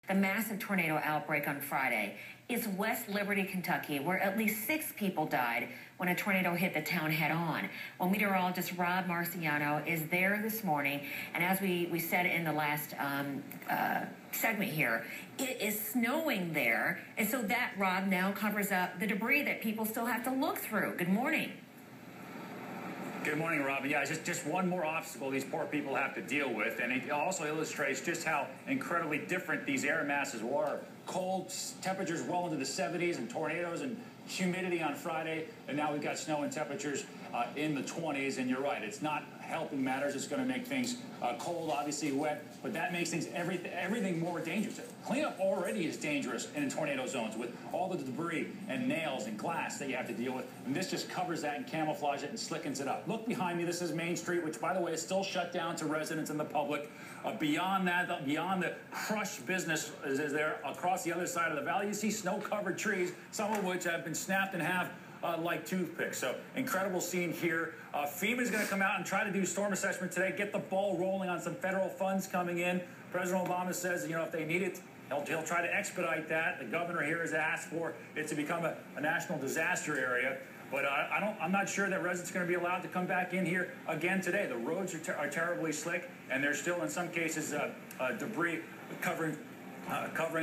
The massive tornado outbreak on Friday is West Liberty, Kentucky, where at least 6 people died when a tornado hit the town head-on. Well, meteorologist Rob Marciano is there this morning, and as we said in the last segment here, it is snowing there, and so that, Rob, now covers up the debris that people still have to look through. Good morning. Good morning, Robin. Yeah, it's just one more obstacle these poor people have to deal with, and it also illustrates just how incredibly different these air masses were. Cold temperatures well into the 70s and tornadoes and humidity on Friday, and now we've got snow and temperatures in the 20s, and you're right, it's not helping matters. It's going to make things cold, obviously wet, but that makes things everything more dangerous. Cleanup already is dangerous in tornado zones with all the debris and nails and glass that you have to deal with, and this just covers that and camouflages it and slickens it up. Look behind me, this is Main Street, which, by the way, is still shut down to residents and the public. Beyond that, beyond the crushed business is there across the other side of the valley, you see snow-covered trees, some of which have been snapped in half like toothpicks. So incredible scene here. FEMA is going to come out and try to do storm assessment today, get the ball rolling on some federal funds coming in. President Obama says, you know, if they need it, he'll try to expedite that. The governor here has asked for it to become a national disaster area. But I'm not sure that residents are going to be allowed to come back in here again today. The roads are terribly slick, and there's still, in some cases, debris covering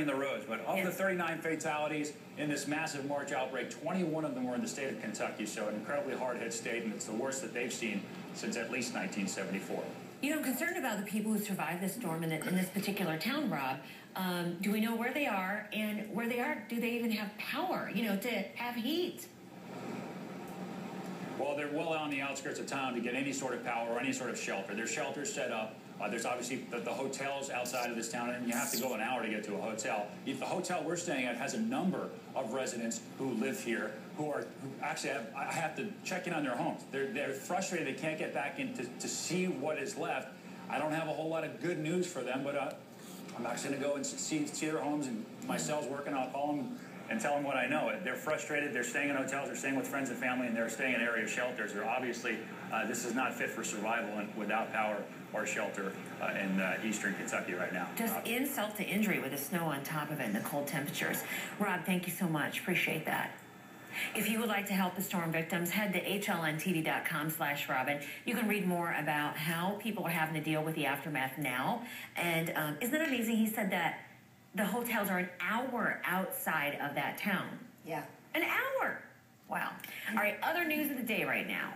the roads. But of the 39 fatalities in this massive March outbreak, 21 of them were in the state of Kentucky, so an incredibly hard-hit state, and it's the worst that they've seen since at least 1974. You know, I'm concerned about the people who survived this storm in this particular town, Rob. Do we know where they are? And where they are, do they even have power, you know, to have heat? Well, they're well on the outskirts of town to get any sort of power or any sort of shelter. There's shelters set up. There's obviously the hotels outside of this town, and you have to go an hour to get to a hotel. If the hotel we're staying at has a number of residents who live here who actually I have to check in on their homes. They're frustrated they can't get back in to see what is left. I don't have a whole lot of good news for them, but I'm actually going to go and see their homes, and my cell's working. I'll call them and tell them what I know. They're frustrated. They're staying in hotels. They're staying with friends and family, and they're staying in area shelters. They're obviously, this is not fit for survival and without power or shelter in eastern Kentucky right now. Just insult to injury with the snow on top of it and the cold temperatures. Rob, thank you so much. Appreciate that. If you would like to help the storm victims, head to HLNTV.com/Robin. You can read more about how people are having to deal with the aftermath now. And isn't it amazing? He said that the hotels are an hour outside of that town. Yeah. An hour. Wow. All right, other news of the day right now.